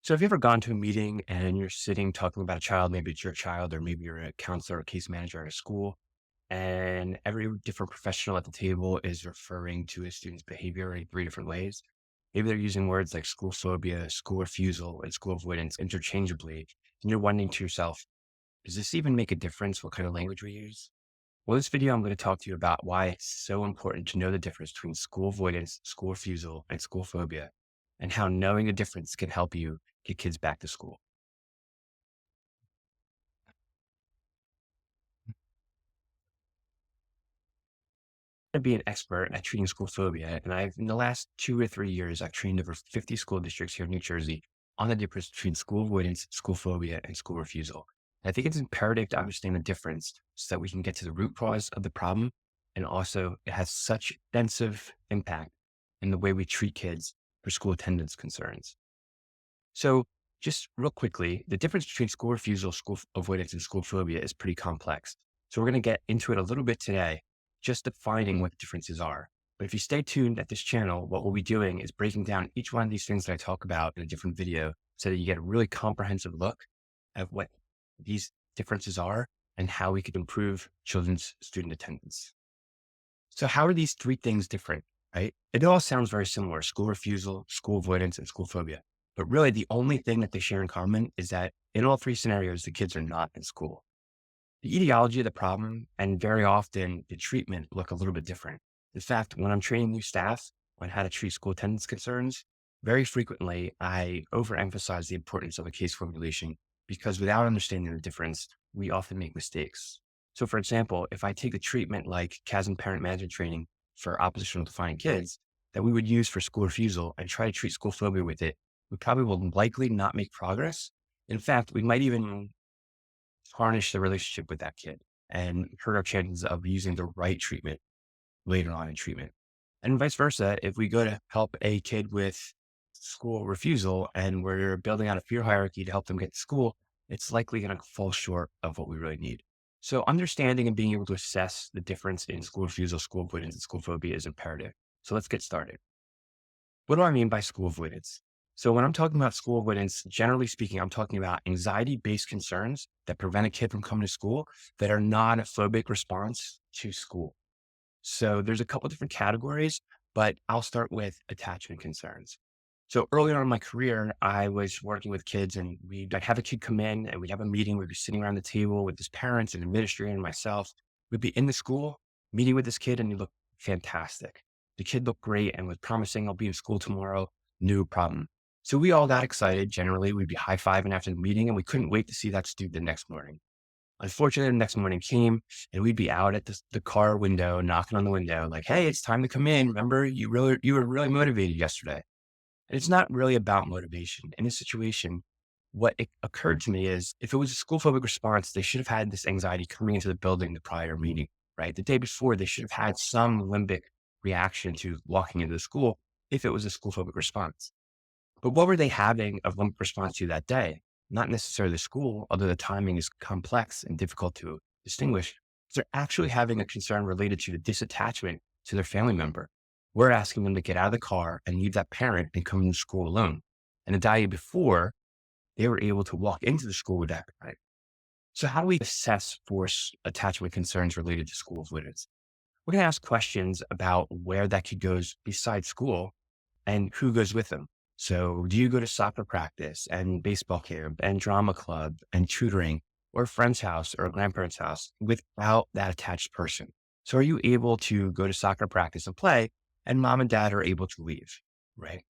So have you ever gone to a meeting and you're sitting talking about a child, maybe it's your child, or maybe you're a counselor or case manager at a school, and every different professional at the table is referring to a student's behavior in three different ways. Maybe they're using words like school phobia, school refusal, and school avoidance interchangeably. And you're wondering to yourself, does this even make a difference what kind of language we use? Well, this video, I'm going to talk to you about why it's so important to know the difference between school avoidance, school refusal, and school phobia, and how knowing the difference can help you get kids back to school. To be an expert at treating school phobia, and in the last 2 or 3 years, I've trained over 50 school districts here in New Jersey on the difference between school avoidance, school phobia, and school refusal. I think it's imperative to understand the difference so that we can get to the root cause of the problem. And also, it has such extensive impact in the way we treat kids for school attendance concerns. So, just real quickly, the difference between school refusal, avoidance, and school phobia is pretty complex. So, we're going to get into it a little bit today, just defining what the differences are. But if you stay tuned at this channel, what we'll be doing is breaking down each one of these things that I talk about in a different video so that you get a really comprehensive look at what these differences are and how we could improve children's student attendance. So, how are these three things different, right? It all sounds very similar: school refusal, school avoidance, and school phobia. But really, the only thing that they share in common is that in all three scenarios, the kids are not in school. The etiology of the problem and very often the treatment look a little bit different. In fact, when I'm training new staff on how to treat school attendance concerns, very frequently I overemphasize the importance of a case formulation because without understanding the difference, we often make mistakes. So, for example, if I take a treatment like CASM parent management training for oppositional defiant kids that we would use for school refusal and try to treat school phobia with it, we probably will likely not make progress. In fact, we might even tarnish the relationship with that kid and hurt our chances of using the right treatment later on in treatment. And vice versa, if we go to help a kid with school refusal and we're building out a fear hierarchy to help them get to school, it's likely going to fall short of what we really need. So understanding and being able to assess the difference in school refusal, school avoidance, and school phobia is imperative. So let's get started. What do I mean by school avoidance? So when I'm talking about school avoidance, generally speaking, I'm talking about anxiety-based concerns that prevent a kid from coming to school that are not a phobic response to school. So there's a couple different categories, but I'll start with attachment concerns. So early on in my career, I was working with kids and I'd have a kid come in and we'd have a meeting. We'd be sitting around the table with his parents and administrator and myself. We'd be in the school meeting with this kid and he looked fantastic. The kid looked great and was promising I'll be in school tomorrow. No problem. So we all got excited. Generally, we'd be high-fiving after the meeting and we couldn't wait to see that student the next morning. Unfortunately, the next morning came and we'd be out at the car window, knocking on the window, like, hey, it's time to come in. Remember, you were really motivated yesterday. And it's not really about motivation. In this situation, what it occurred to me is if it was a school phobic response, they should have had this anxiety coming into the building the prior meeting, right? The day before, they should have had some limbic reaction to walking into the school if it was a school phobic response. But what were they having a limbic response to that day? Not necessarily the school, although the timing is complex and difficult to distinguish. They're actually having a concern related to the disattachment to their family member. We're asking them to get out of the car and leave that parent and come to school alone. And the day before, they were able to walk into the school with that parent. So how do we assess force attachment concerns related to school avoidance? We're going to ask questions about where that kid goes besides school and who goes with them. So do you go to soccer practice and baseball camp and drama club and tutoring or a friend's house or a grandparent's house without that attached person? So are you able to go to soccer practice and play and mom and dad are able to leave, right?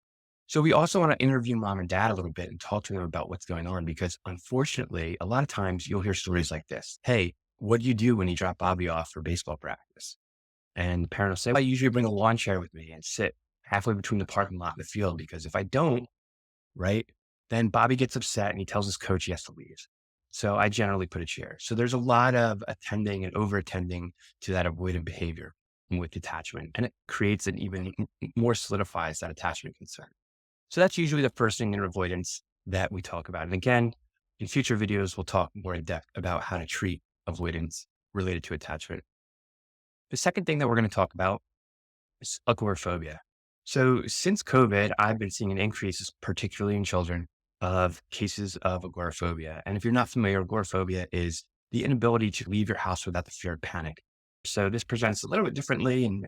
So we also want to interview mom and dad a little bit and talk to them about what's going on because unfortunately, a lot of times you'll hear stories like this. Hey, what do you do when you drop Bobby off for baseball practice? And the parent will say, well, I usually bring a lawn chair with me and sit halfway between the parking lot and the field because if I don't, right, then Bobby gets upset and he tells his coach he has to leave. So I generally put a chair. So there's a lot of attending and over attending to that avoidant behavior with detachment. And it creates an even more solidifies that attachment concern. So that's usually the first thing in avoidance that we talk about. And again, in future videos, we'll talk more in depth about how to treat avoidance related to attachment. The second thing that we're going to talk about is agoraphobia. So since COVID, I've been seeing an increase, particularly in children, of cases of agoraphobia. And if you're not familiar, agoraphobia is the inability to leave your house without the fear of panic. So this presents a little bit differently in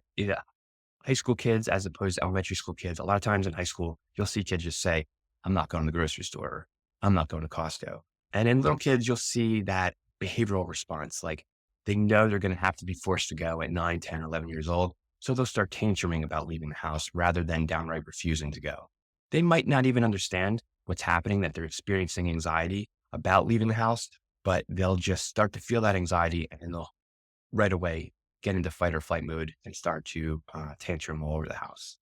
high school kids as opposed to elementary school kids. A lot of times in high school, you'll see kids just say, I'm not going to the grocery store. I'm not going to Costco. And in little kids, you'll see that behavioral response. Like they know they're going to have to be forced to go at 9, 10, 11 years old. So they'll start tantruming about leaving the house rather than downright refusing to go. They might not even understand what's happening, that they're experiencing anxiety about leaving the house, but they'll just start to feel that anxiety and they'll right away get into fight or flight mode and start to tantrum all over the house.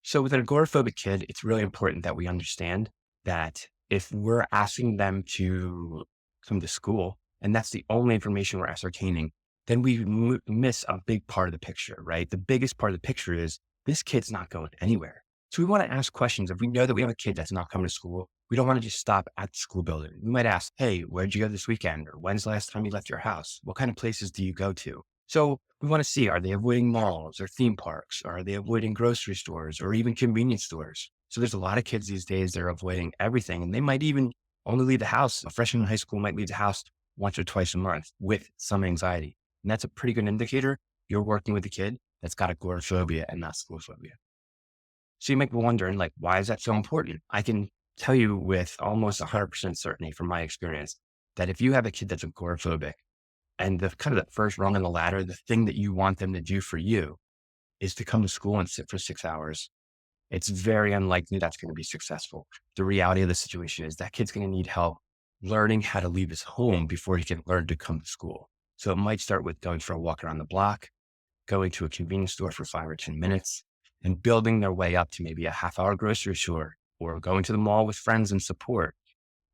So with an agoraphobic kid, it's really important that we understand that if we're asking them to come to school and that's the only information we're ascertaining, then we miss a big part of the picture, right? The biggest part of the picture is this kid's not going anywhere. So we want to ask questions. If we know that we have a kid that's not coming to school, we don't want to just stop at the school building. We might ask, hey, where'd you go this weekend? Or when's the last time you left your house? What kind of places do you go to? So we want to see, are they avoiding malls or theme parks? Are they avoiding grocery stores or even convenience stores? So there's a lot of kids these days that are avoiding everything. And they might even only leave the house. A freshman in high school might leave the house once or twice a month with some anxiety. And that's a pretty good indicator you're working with a kid that's got agoraphobia and not school phobia. So you might be wondering, like, why is that so important? I can tell you with almost 100% certainty from my experience that if you have a kid that's agoraphobic, and the kind of the first rung on the ladder, the thing that you want them to do for you is to come to school and sit for 6 hours. It's very unlikely that's going to be successful. The reality of the situation is that kid's going to need help learning how to leave his home before he can learn to come to school. So it might start with going for a walk around the block, going to a convenience store for 5 or 10 minutes, and building their way up to maybe a half-hour grocery store or going to the mall with friends and support,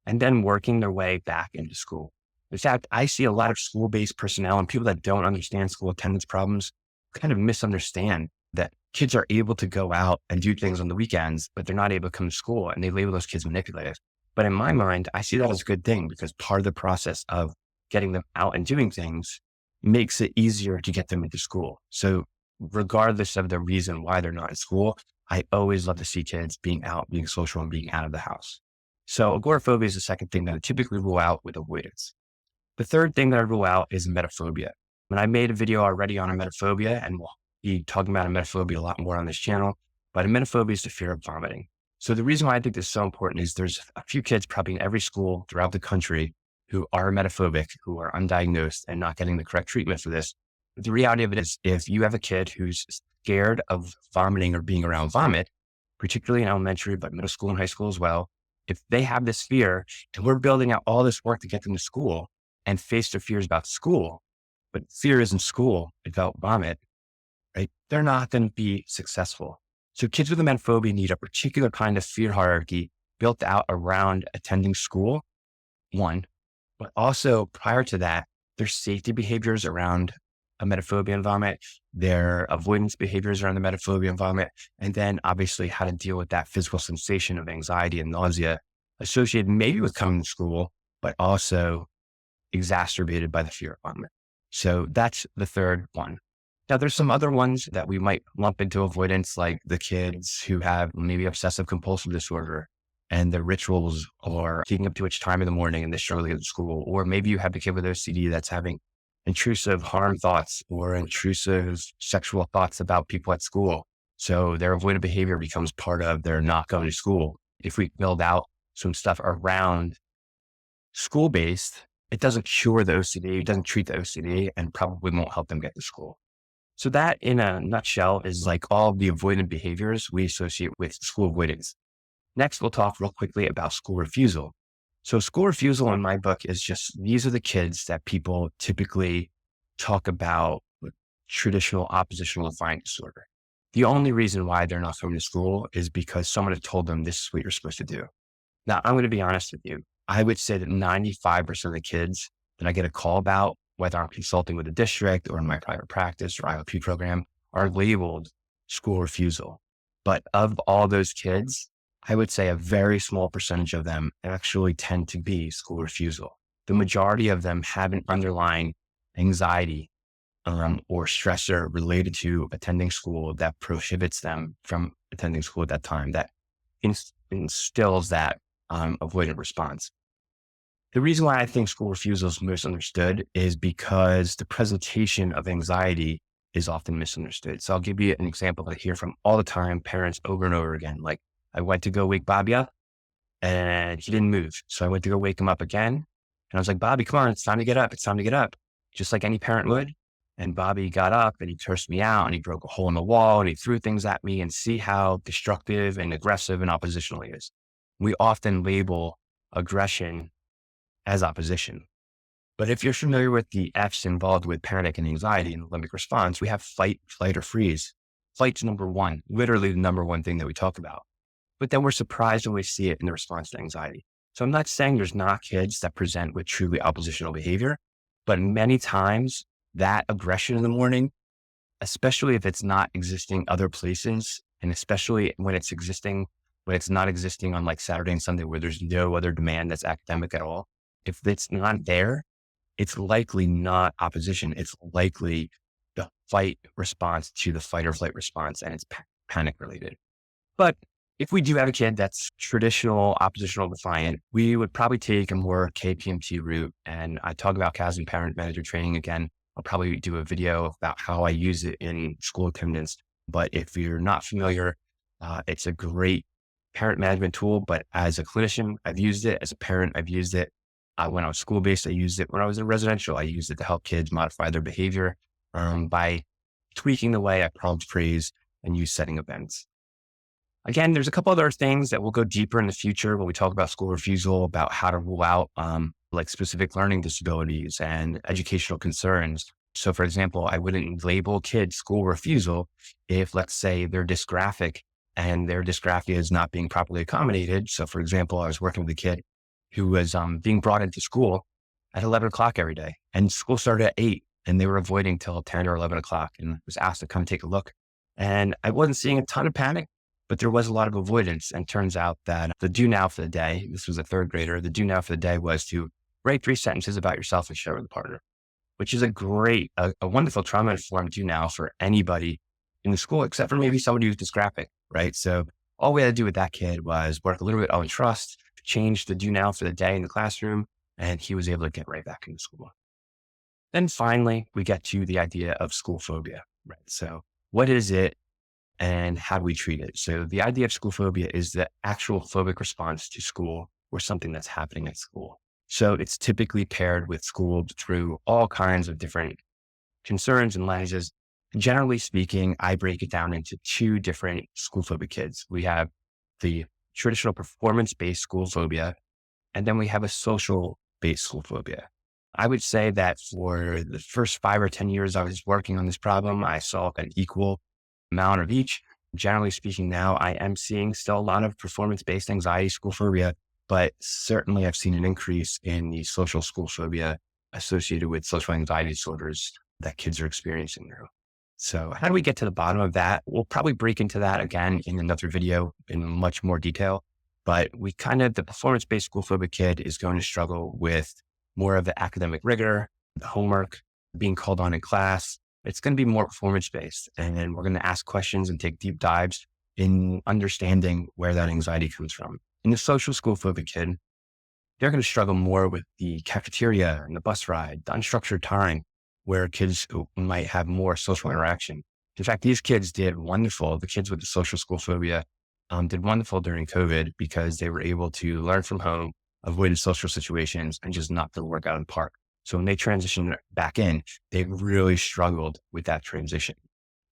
and then working their way back into school. In fact, I see a lot of school-based personnel and people that don't understand school attendance problems kind of misunderstand that kids are able to go out and do things on the weekends, but they're not able to come to school, and they label those kids manipulative. But in my mind, I see that as a good thing because part of the process of getting them out and doing things makes it easier to get them into school. So regardless of the reason why they're not in school, I always love to see kids being out, being social, and being out of the house. So agoraphobia is the second thing that I typically rule out with avoidance. The third thing that I rule out is emetophobia. And I made a video already on emetophobia, and we'll be talking about emetophobia a lot more on this channel. But emetophobia is the fear of vomiting. So the reason why I think this is so important is there's a few kids probably in every school throughout the country who are emetophobic, who are undiagnosed and not getting the correct treatment for this. But the reality of it is if you have a kid who's scared of vomiting or being around vomit, particularly in elementary, but middle school and high school as well, if they have this fear and we're building out all this work to get them to school and face their fears about school, but fear isn't school, about vomit, right? They're not going to be successful. So kids with emetophobia need a particular kind of fear hierarchy built out around attending school, one, but also prior to that, their safety behaviors around emetophobia and vomit, their avoidance behaviors around the emetophobia and vomit, and then obviously how to deal with that physical sensation of anxiety and nausea associated maybe with coming to school, but also exacerbated by the fear of vomit. So that's the third one. Now, there's some other ones that we might lump into avoidance, like the kids who have maybe obsessive compulsive disorder and their rituals or keeping up too much time in the morning and they struggle to get to school. Or maybe you have the kid with OCD that's having intrusive harm thoughts or intrusive sexual thoughts about people at school. So their avoidant behavior becomes part of their not going to school. If we build out some stuff around school-based, it doesn't cure the OCD, it doesn't treat the OCD, and probably won't help them get to school. So that in a nutshell is like all the avoidant behaviors we associate with school avoidance. Next, we'll talk real quickly about school refusal. So school refusal in my book is just, these are the kids that people typically talk about with traditional oppositional defiance disorder. The only reason why they're not coming to school is because someone had told them this is what you're supposed to do. Now, I'm going to be honest with you. I would say that 95% of the kids that I get a call about, whether I'm consulting with a district or in my private practice or IOP program, are labeled school refusal. But of all those kids, I would say a very small percentage of them actually tend to be school refusal. The majority of them have an underlying anxiety or stressor related to attending school that prohibits them from attending school at that time, that instills that avoidant response. The reason why I think school refusal is misunderstood is because the presentation of anxiety is often misunderstood. So I'll give you an example that I hear from all the time, parents over and over again. Like, I went to go wake Bobby up and he didn't move. So I went to go wake him up again. And I was like, Bobby, come on, it's time to get up. It's time to get up. Just like any parent would. And Bobby got up and he cursed me out and he broke a hole in the wall and he threw things at me, and see how destructive and aggressive and oppositional he is. We often label aggression as opposition. But if you're familiar with the F's involved with panic and anxiety and the limbic response, we have fight, flight, or freeze. Flight's number one, literally the number one thing that we talk about. But then we're surprised when we see it in the response to anxiety. So I'm not saying there's not kids that present with truly oppositional behavior, but many times that aggression in the morning, especially if it's not existing other places, and especially when it's not existing on like Saturday and Sunday where there's no other demand that's academic at all, if it's not there, it's likely not opposition. It's likely the fight response to the fight or flight response, and it's panic related. But if we do have a kid that's traditional oppositional defiant, we would probably take a more KPMT route. And I talk about CAS and parent manager training again. I'll probably do a video about how I use it in school attendance. But if you're not familiar, it's a great parent management tool. But as a clinician, I've used it. As a parent, I've used it. When I was school-based, I used it. When I was in residential, I used it to help kids modify their behavior by tweaking the way I prompt, praise, and use setting events. Again, there's a couple other things that we'll go deeper in the future when we talk about school refusal, about how to rule out like specific learning disabilities and educational concerns. So for example, I wouldn't label kids school refusal if, let's say, they're dysgraphic and their dysgraphia is not being properly accommodated. So for example, I was working with a kid who was being brought into school at 11 o'clock every day, and school started at 8 and they were avoiding till 10 or 11 o'clock, and was asked to come take a look. And I wasn't seeing a ton of panic, but there was a lot of avoidance. And turns out that the do now for the day, this was a third grader, the do now for the day was to write 3 sentences about yourself and share with a partner, which is a wonderful trauma-informed do now for anybody in the school, except for maybe somebody who's dysgraphic, right? So all we had to do with that kid was work a little bit on trust, change the do now for the day in the classroom, and he was able to get right back into school. Then finally, we get to the idea of school phobia, right? So what is it and how do we treat it? So the idea of school phobia is the actual phobic response to school or something that's happening at school. So it's typically paired with school through all kinds of different concerns and lenses. Generally speaking, I break it down into 2 different school phobic kids. We have the traditional performance-based school phobia, and then we have a social-based school phobia. I would say that for the first 5 or 10 years I was working on this problem, I saw an equal amount of each. Generally speaking, now I am seeing still a lot of performance-based anxiety school phobia, but certainly I've seen an increase in the social school phobia associated with social anxiety disorders that kids are experiencing now. So how do we get to the bottom of that? We'll probably break into that again in another video in much more detail, but the performance-based school phobic kid is going to struggle with more of the academic rigor, the homework, being called on in class. It's going to be more performance-based, and we're going to ask questions and take deep dives in understanding where that anxiety comes from. In the social school phobic kid, they're going to struggle more with the cafeteria and the bus ride, the unstructured time, where kids who might have more social interaction. In fact, these kids did wonderful. The kids with the social school phobia did wonderful during COVID because they were able to learn from home, avoided social situations, and just knocked their work out in the park. So when they transitioned back in, they really struggled with that transition.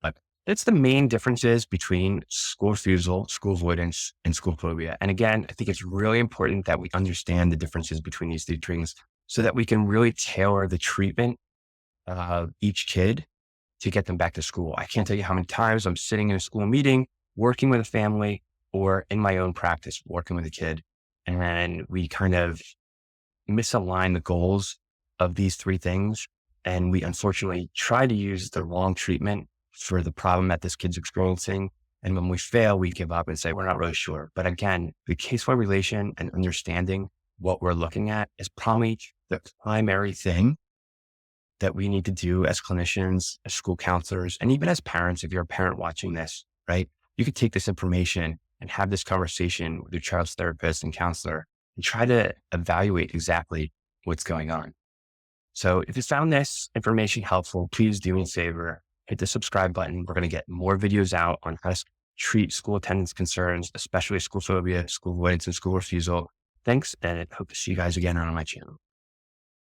But that's the main differences between school refusal, school avoidance, and school phobia. And again, I think it's really important that we understand the differences between these 3 things so that we can really tailor the treatment of each kid to get them back to school. I can't tell you how many times I'm sitting in a school meeting, working with a family, or in my own practice, working with a kid, and we kind of misalign the goals of these 3 things. And we unfortunately try to use the wrong treatment for the problem that this kid's experiencing. And when we fail, we give up and say, we're not really sure. But again, the case-wide relation and understanding what we're looking at is probably the primary thing that we need to do as clinicians, as school counselors, and even as parents. If you're a parent watching this, right, you could take this information and have this conversation with your child's therapist and counselor and try to evaluate exactly what's going on. So if you found this information helpful, please do me a favor, hit the subscribe button. We're going to get more videos out on how to treat school attendance concerns, especially school phobia, school avoidance, and school refusal. Thanks, and I hope to see you guys again on my channel.